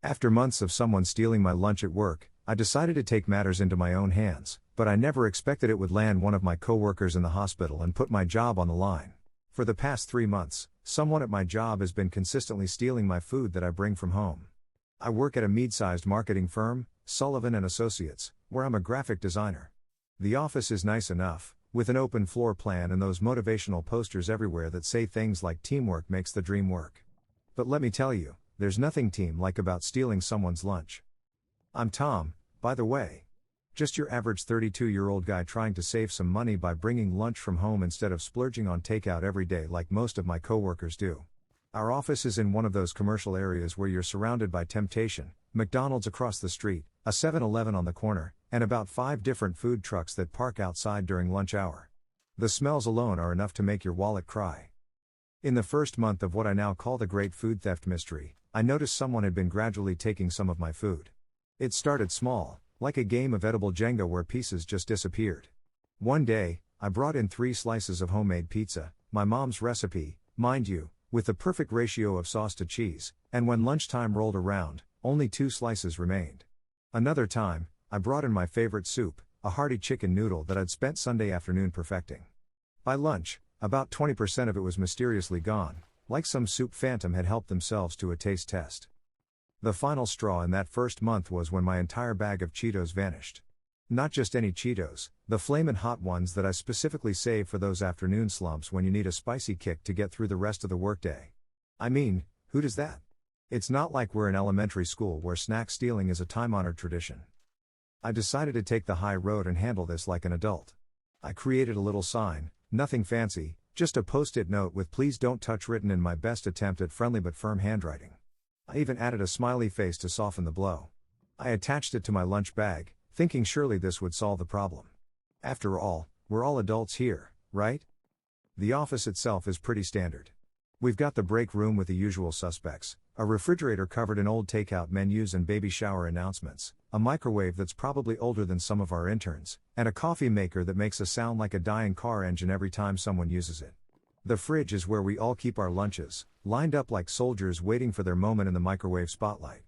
After months of someone stealing my lunch at work, I decided to take matters into my own hands, but I never expected it would land one of my coworkers in the hospital and put my job on the line. For the past 3 months, someone at my job has been consistently stealing my food that I bring from home. I work at a mid-sized marketing firm, Sullivan & Associates, where I'm a graphic designer. The office is nice enough, with an open floor plan and those motivational posters everywhere that say things like teamwork makes the dream work. But let me tell you, there's nothing team-like about stealing someone's lunch. I'm Tom, by the way. Just your average 32-year-old guy trying to save some money by bringing lunch from home instead of splurging on takeout every day like most of my coworkers do. Our office is in one of those commercial areas where you're surrounded by temptation, McDonald's across the street, a 7-Eleven on the corner, and about 5 different food trucks that park outside during lunch hour. The smells alone are enough to make your wallet cry. In the first month of what I now call the Great Food Theft Mystery, I noticed someone had been gradually taking some of my food. It started small, like a game of edible Jenga where pieces just disappeared. One day, I brought in 3 slices of homemade pizza, my mom's recipe, mind you, with the perfect ratio of sauce to cheese, and when lunchtime rolled around, only 2 slices remained. Another time, I brought in my favorite soup, a hearty chicken noodle that I'd spent Sunday afternoon perfecting. By lunch, about 20% of it was mysteriously gone, like some soup phantom had helped themselves to a taste test. The final straw in that first month was when my entire bag of Cheetos vanished. Not just any Cheetos, the flamin' hot ones that I specifically save for those afternoon slumps when you need a spicy kick to get through the rest of the workday. I mean, who does that? It's not like we're in elementary school where snack stealing is a time-honored tradition. I decided to take the high road and handle this like an adult. I created a little sign, nothing fancy, just a post-it note with "Please don't touch" written in my best attempt at friendly but firm handwriting. I even added a smiley face to soften the blow. I attached it to my lunch bag, thinking surely this would solve the problem. After all, we're all adults here, right? The office itself is pretty standard. We've got the break room with the usual suspects, a refrigerator covered in old takeout menus and baby shower announcements, a microwave that's probably older than some of our interns, and a coffee maker that makes a sound like a dying car engine every time someone uses it. The fridge is where we all keep our lunches, lined up like soldiers waiting for their moment in the microwave spotlight.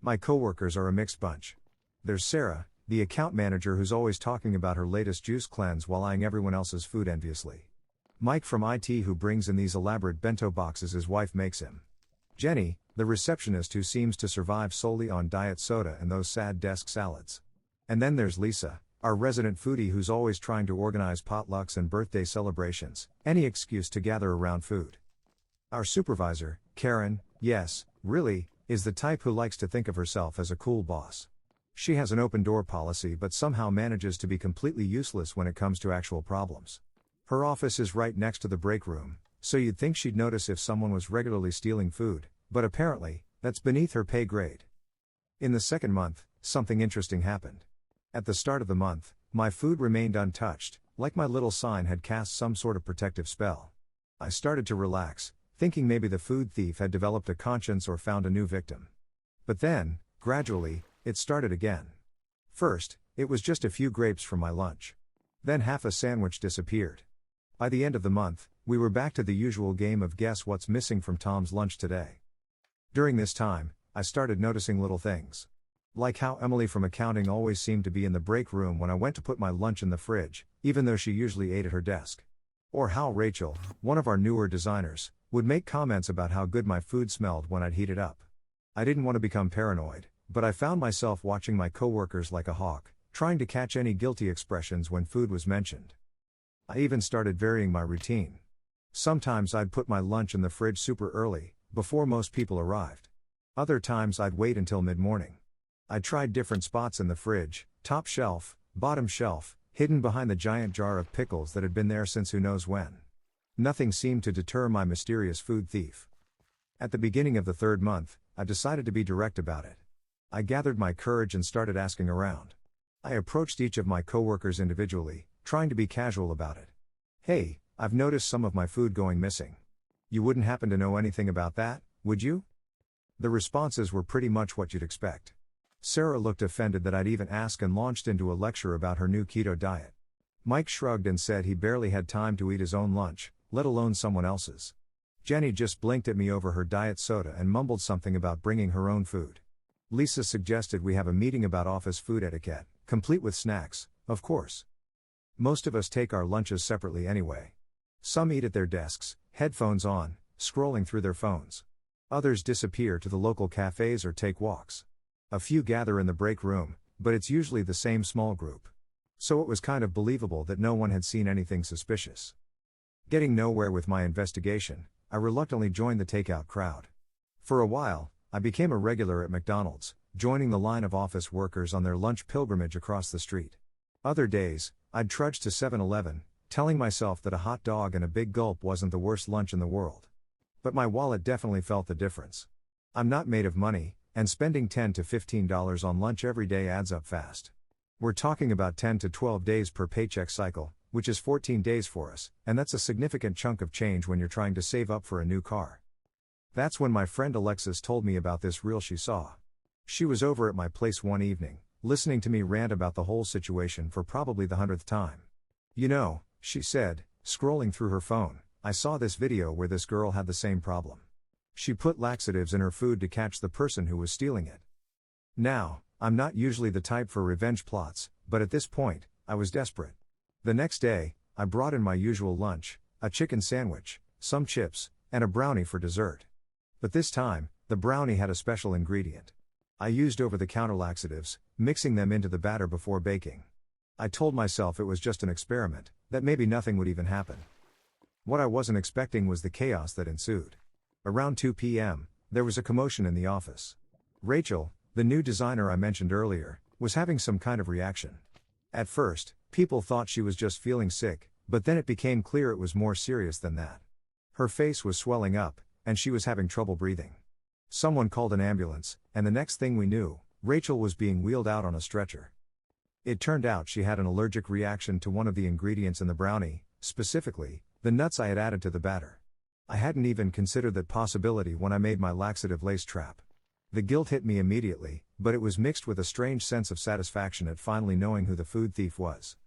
My coworkers are a mixed bunch. There's Sarah, the account manager who's always talking about her latest juice cleanse while eyeing everyone else's food enviously. Mike from IT who brings in these elaborate bento boxes his wife makes him. Jenny, the receptionist who seems to survive solely on diet soda and those sad desk salads. And then there's Lisa, our resident foodie who's always trying to organize potlucks and birthday celebrations, any excuse to gather around food. Our supervisor, Karen, yes, really, is the type who likes to think of herself as a cool boss. She has an open door policy but somehow manages to be completely useless when it comes to actual problems. Her office is right next to the break room, so you'd think she'd notice if someone was regularly stealing food, but apparently, that's beneath her pay grade. In the second month, something interesting happened. At the start of the month, my food remained untouched, like my little sign had cast some sort of protective spell. I started to relax, thinking maybe the food thief had developed a conscience or found a new victim. But then, gradually, it started again. First, it was just a few grapes from my lunch. Then half a sandwich disappeared. By the end of the month, we were back to the usual game of guess what's missing from Tom's lunch today. During this time, I started noticing little things. Like how Emily from accounting always seemed to be in the break room when I went to put my lunch in the fridge, even though she usually ate at her desk. Or how Rachel, one of our newer designers, would make comments about how good my food smelled when I'd heat it up. I didn't want to become paranoid, but I found myself watching my coworkers like a hawk, trying to catch any guilty expressions when food was mentioned. I even started varying my routine. Sometimes I'd put my lunch in the fridge super early, before most people arrived. Other times I'd wait until mid-morning. I tried different spots in the fridge, top shelf, bottom shelf, hidden behind the giant jar of pickles that had been there since who knows when. Nothing seemed to deter my mysterious food thief. At the beginning of the third month, I decided to be direct about it. I gathered my courage and started asking around. I approached each of my coworkers individually, trying to be casual about it. Hey, I've noticed some of my food going missing. You wouldn't happen to know anything about that, would you? The responses were pretty much what you'd expect. Sarah looked offended that I'd even ask and launched into a lecture about her new keto diet. Mike shrugged and said he barely had time to eat his own lunch, let alone someone else's. Jenny just blinked at me over her diet soda and mumbled something about bringing her own food. Lisa suggested we have a meeting about office food etiquette, complete with snacks, of course. Most of us take our lunches separately anyway. Some eat at their desks, headphones on, scrolling through their phones. Others disappear to the local cafes or take walks. A few gather in the break room, but it's usually the same small group. So it was kind of believable that no one had seen anything suspicious. Getting nowhere with my investigation, I reluctantly joined the takeout crowd. For a while, I became a regular at McDonald's, joining the line of office workers on their lunch pilgrimage across the street. Other days, I'd trudge to 7-Eleven, telling myself that a hot dog and a big gulp wasn't the worst lunch in the world. But my wallet definitely felt the difference. I'm not made of money, and spending $10 to $15 on lunch every day adds up fast. We're talking about 10 to 12 days per paycheck cycle, which is 14 days for us, and that's a significant chunk of change when you're trying to save up for a new car. That's when my friend Alexis told me about this reel she saw. She was over at my place one evening, listening to me rant about the whole situation for probably the 100th time. You know, she said, scrolling through her phone, I saw this video where this girl had the same problem. She put laxatives in her food to catch the person who was stealing it. Now, I'm not usually the type for revenge plots, but at this point, I was desperate. The next day, I brought in my usual lunch, a chicken sandwich, some chips, and a brownie for dessert. But this time, the brownie had a special ingredient. I used over-the-counter laxatives, mixing them into the batter before baking. I told myself it was just an experiment, that maybe nothing would even happen. What I wasn't expecting was the chaos that ensued. Around 2 p.m., there was a commotion in the office. Rachel, the new designer I mentioned earlier, was having some kind of reaction. At first, people thought she was just feeling sick, but then it became clear it was more serious than that. Her face was swelling up, and she was having trouble breathing. Someone called an ambulance, and the next thing we knew, Rachel was being wheeled out on a stretcher. It turned out she had an allergic reaction to one of the ingredients in the brownie, specifically, the nuts I had added to the batter. I hadn't even considered that possibility when I made my laxative lace trap. The guilt hit me immediately, but it was mixed with a strange sense of satisfaction at finally knowing who the food thief was.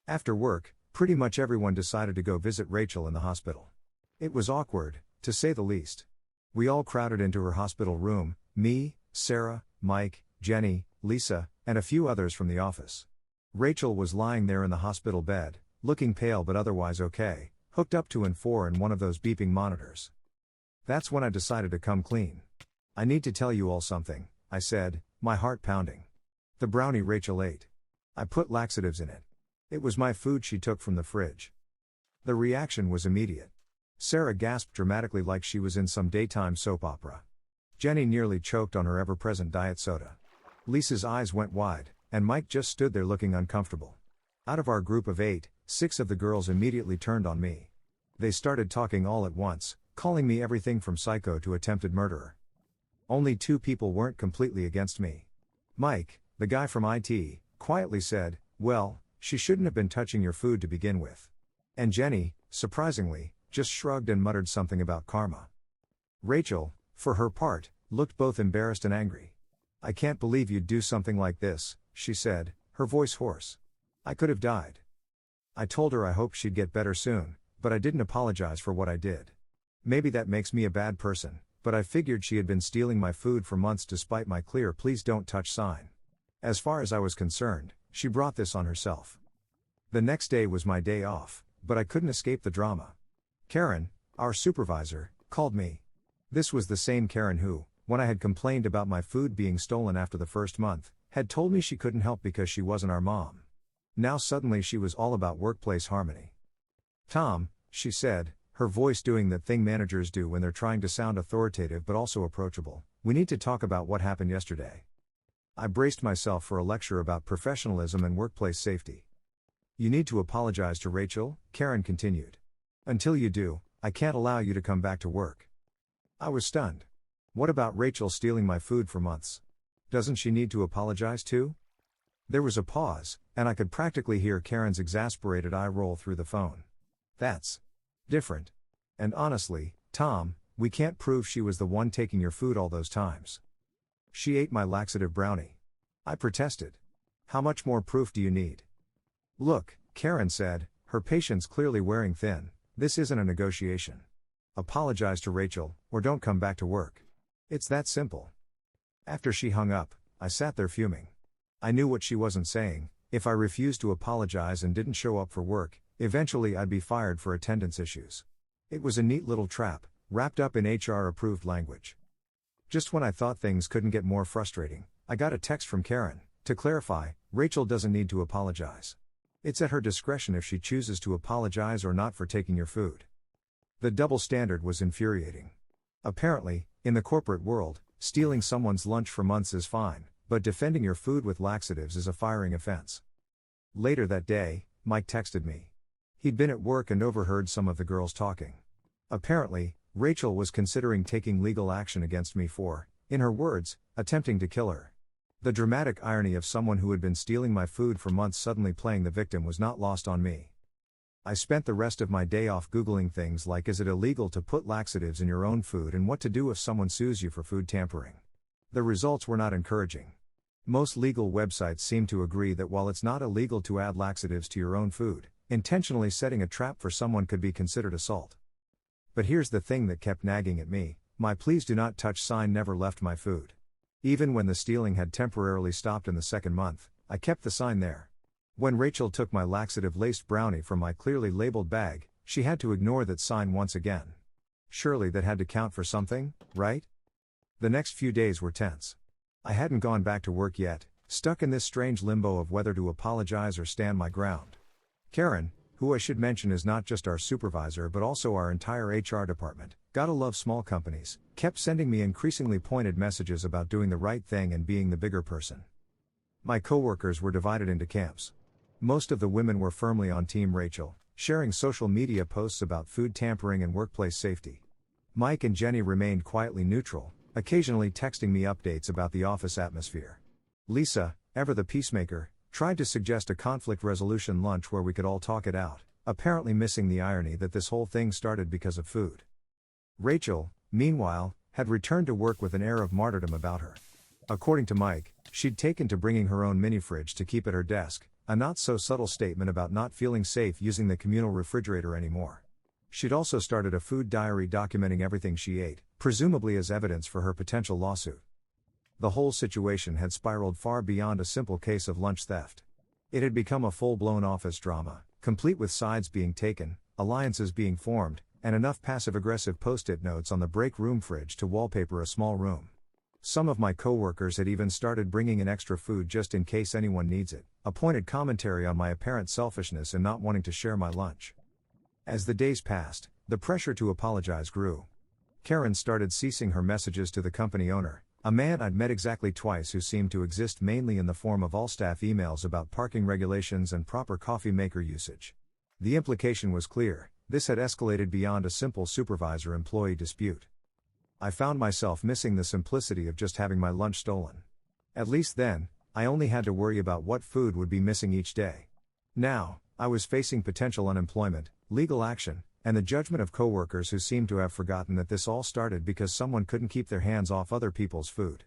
After work, pretty much everyone decided to go visit Rachel in the hospital. It was awkward, to say the least. We all crowded into her hospital room, me, Sarah, Mike, Jenny, Lisa, and a few others from the office. Rachel was lying there in the hospital bed, looking pale but otherwise okay, hooked up to N4 and one of those beeping monitors. That's when I decided to come clean. I need to tell you all something, I said, my heart pounding. The brownie Rachel ate. I put laxatives in it. It was my food she took from the fridge. The reaction was immediate. Sarah gasped dramatically like she was in some daytime soap opera. Jenny nearly choked on her ever-present diet soda. Lisa's eyes went wide, and Mike just stood there looking uncomfortable. Out of our group of 8, 6 of the girls immediately turned on me. They started talking all at once, calling me everything from psycho to attempted murderer. Only 2 people weren't completely against me. Mike, the guy from IT, quietly said, well, she shouldn't have been touching your food to begin with. And Jenny, surprisingly, just shrugged and muttered something about karma. Rachel, for her part, looked both embarrassed and angry. I can't believe you'd do something like this, she said, her voice hoarse. I could have died. I told her I hoped she'd get better soon, but I didn't apologize for what I did. Maybe that makes me a bad person, but I figured she had been stealing my food for months despite my clear please don't touch sign. As far as I was concerned, she brought this on herself. The next day was my day off, but I couldn't escape the drama. Karen, our supervisor, called me. This was the same Karen who, when I had complained about my food being stolen after the first month, had told me she couldn't help because she wasn't our mom. Now suddenly she was all about workplace harmony. Tom, she said, her voice doing that thing managers do when they're trying to sound authoritative but also approachable, we need to talk about what happened yesterday. I braced myself for a lecture about professionalism and workplace safety. You need to apologize to Rachel, Karen continued. Until you do, I can't allow you to come back to work. I was stunned. What about Rachel stealing my food for months? Doesn't she need to apologize too? There was a pause, and I could practically hear Karen's exasperated eye roll through the phone. That's different. And honestly, Tom, we can't prove she was the one taking your food all those times. She ate my laxative brownie. I protested. How much more proof do you need? Look, Karen said, her patience clearly wearing thin, this isn't a negotiation. Apologize to Rachel, or don't come back to work. It's that simple. After she hung up, I sat there fuming. I knew what she wasn't saying: if I refused to apologize and didn't show up for work, eventually I'd be fired for attendance issues. It was a neat little trap, wrapped up in HR-approved language. Just when I thought things couldn't get more frustrating, I got a text from Karen. To clarify, Rachel doesn't need to apologize. It's at her discretion if she chooses to apologize or not for taking your food. The double standard was infuriating. Apparently, in the corporate world, stealing someone's lunch for months is fine, but defending your food with laxatives is a firing offense. Later that day, Mike texted me. He'd been at work and overheard some of the girls talking. Apparently, Rachel was considering taking legal action against me for, in her words, attempting to kill her. The dramatic irony of someone who had been stealing my food for months suddenly playing the victim was not lost on me. I spent the rest of my day off Googling things like, is it illegal to put laxatives in your own food, and what to do if someone sues you for food tampering. The results were not encouraging. Most legal websites seem to agree that while it's not illegal to add laxatives to your own food, intentionally setting a trap for someone could be considered assault. But here's the thing that kept nagging at me: my "please do not touch" sign never left my food. Even when the stealing had temporarily stopped in the second month, I kept the sign there. When Rachel took my laxative-laced brownie from my clearly labeled bag, she had to ignore that sign once again. Surely that had to count for something, right? The next few days were tense. I hadn't gone back to work yet, stuck in this strange limbo of whether to apologize or stand my ground. Karen, who I should mention is not just our supervisor but also our entire HR department, gotta love small companies, kept sending me increasingly pointed messages about doing the right thing and being the bigger person. My coworkers were divided into camps. Most of the women were firmly on Team Rachel, sharing social media posts about food tampering and workplace safety. Mike and Jenny remained quietly neutral, occasionally texting me updates about the office atmosphere. Lisa, ever the peacemaker, tried to suggest a conflict resolution lunch where we could all talk it out, apparently missing the irony that this whole thing started because of food. Rachel, meanwhile, had returned to work with an air of martyrdom about her. According to Mike, she'd taken to bringing her own mini-fridge to keep at her desk, a not-so-subtle statement about not feeling safe using the communal refrigerator anymore. She'd also started a food diary documenting everything she ate, presumably as evidence for her potential lawsuit. The whole situation had spiraled far beyond a simple case of lunch theft. It had become a full-blown office drama, complete with sides being taken, alliances being formed, and enough passive-aggressive post-it notes on the break room fridge to wallpaper a small room. Some of my coworkers had even started bringing in extra food just in case anyone needs it, a pointed commentary on my apparent selfishness in not wanting to share my lunch. As the days passed, the pressure to apologize grew. Karen started ceasing her messages to the company owner, a man I'd met exactly twice who seemed to exist mainly in the form of all-staff emails about parking regulations and proper coffee maker usage. The implication was clear: this had escalated beyond a simple supervisor-employee dispute. I found myself missing the simplicity of just having my lunch stolen. At least then, I only had to worry about what food would be missing each day. Now, I was facing potential unemployment, legal action, and the judgment of coworkers who seemed to have forgotten that this all started because someone couldn't keep their hands off other people's food.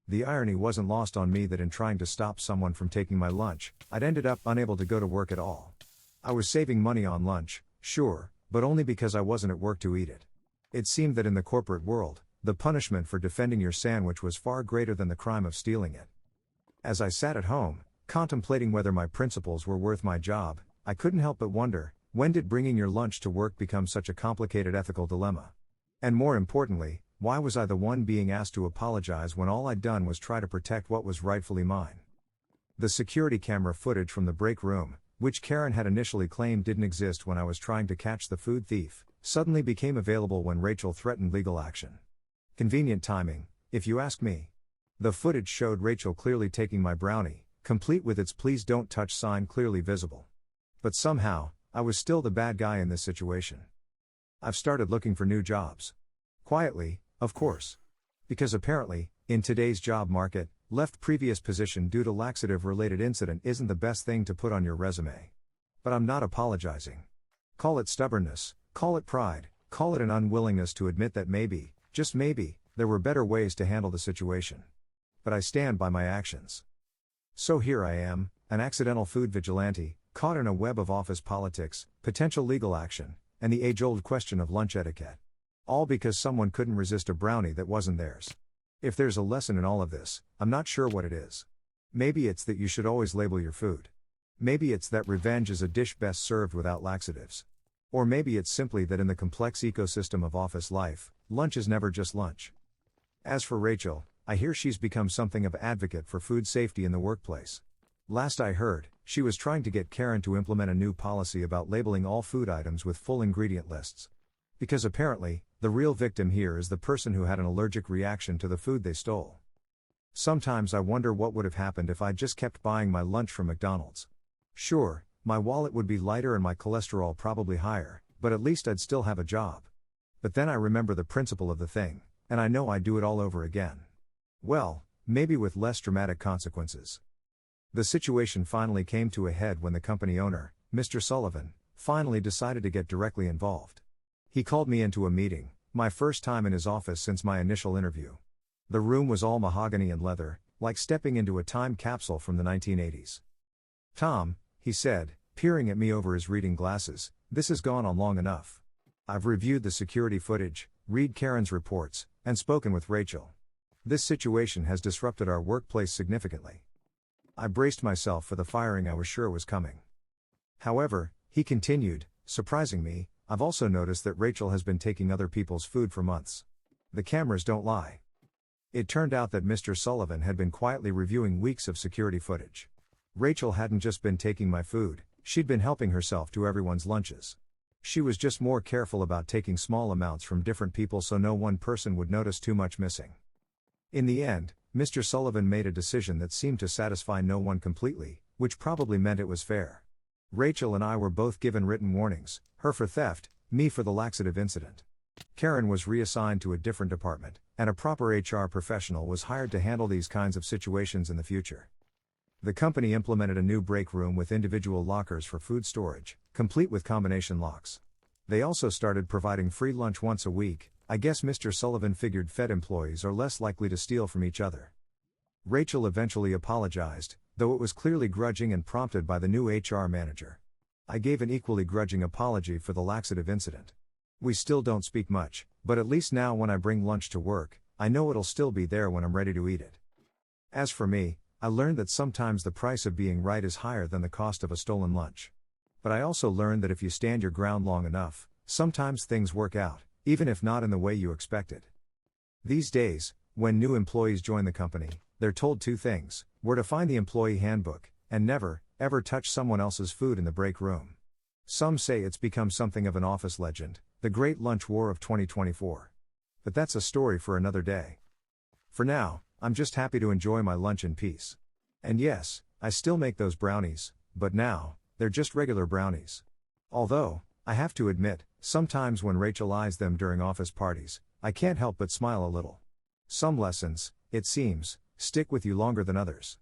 The irony wasn't lost on me that in trying to stop someone from taking my lunch, I'd ended up unable to go to work at all. I was saving money on lunch, sure, but only because I wasn't at work to eat it. It seemed that in the corporate world, the punishment for defending your sandwich was far greater than the crime of stealing it. As I sat at home, contemplating whether my principles were worth my job, I couldn't help but wonder, when did bringing your lunch to work become such a complicated ethical dilemma? And more importantly, why was I the one being asked to apologize when all I'd done was try to protect what was rightfully mine? The security camera footage from the break room, which Karen had initially claimed didn't exist when I was trying to catch the food thief, suddenly became available when Rachel threatened legal action. Convenient timing, if you ask me. The footage showed Rachel clearly taking my brownie, complete with its "please don't touch" sign clearly visible. But somehow, I was still the bad guy in this situation. I've started looking for new jobs. Quietly, of course. Because apparently, in today's job market, left previous position due to laxative-related incident isn't the best thing to put on your resume. But I'm not apologizing. Call it stubbornness, call it pride, call it an unwillingness to admit that maybe, just maybe, there were better ways to handle the situation. But I stand by my actions. So here I am, an accidental food vigilante, caught in a web of office politics, potential legal action, and the age-old question of lunch etiquette. All because someone couldn't resist a brownie that wasn't theirs. If there's a lesson in all of this, I'm not sure what it is. Maybe it's that you should always label your food. Maybe it's that revenge is a dish best served without laxatives. Or maybe it's simply that in the complex ecosystem of office life, lunch is never just lunch. As for Rachel, I hear she's become something of an advocate for food safety in the workplace. Last I heard, she was trying to get Karen to implement a new policy about labeling all food items with full ingredient lists. Because apparently, the real victim here is the person who had an allergic reaction to the food they stole. Sometimes I wonder what would have happened if I just kept buying my lunch from McDonald's. Sure, my wallet would be lighter and my cholesterol probably higher, but at least I'd still have a job. But then I remember the principle of the thing, and I know I'd do it all over again. Well, maybe with less dramatic consequences. The situation finally came to a head when the company owner, Mr. Sullivan, finally decided to get directly involved. He called me into a meeting, my first time in his office since my initial interview. The room was all mahogany and leather, like stepping into a time capsule from the 1980s. "Tom," he said, peering at me over his reading glasses, "this has gone on long enough. I've reviewed the security footage, read Karen's reports, and spoken with Rachel. This situation has disrupted our workplace significantly." I braced myself for the firing I was sure was coming. "However," he continued, surprising me, "I've also noticed that Rachel has been taking other people's food for months. The cameras don't lie." It turned out that Mr. Sullivan had been quietly reviewing weeks of security footage. Rachel hadn't just been taking my food, she'd been helping herself to everyone's lunches. She was just more careful about taking small amounts from different people so no one person would notice too much missing. In the end, Mr. Sullivan made a decision that seemed to satisfy no one completely, which probably meant it was fair. Rachel and I were both given written warnings, her for theft, me for the laxative incident. Karen was reassigned to a different department, and a proper HR professional was hired to handle these kinds of situations in the future. The company implemented a new break room with individual lockers for food storage, complete with combination locks. They also started providing free lunch once a week. I guess Mr. Sullivan figured fed employees are less likely to steal from each other. Rachel eventually apologized, though it was clearly grudging and prompted by the new HR manager. I gave an equally grudging apology for the laxative incident. We still don't speak much, but at least now when I bring lunch to work, I know it'll still be there when I'm ready to eat it. As for me, I learned that sometimes the price of being right is higher than the cost of a stolen lunch. But I also learned that if you stand your ground long enough, sometimes things work out, even if not in the way you expected. These days, when new employees join the company, they're told two things: where to find the employee handbook, and never, ever touch someone else's food in the break room. Some say it's become something of an office legend, the Great Lunch War of 2024. But that's a story for another day. For now, I'm just happy to enjoy my lunch in peace. And yes, I still make those brownies, but now, they're just regular brownies. Although, I have to admit, sometimes when Rachel eyes them during office parties, I can't help but smile a little. Some lessons, it seems, stick with you longer than others.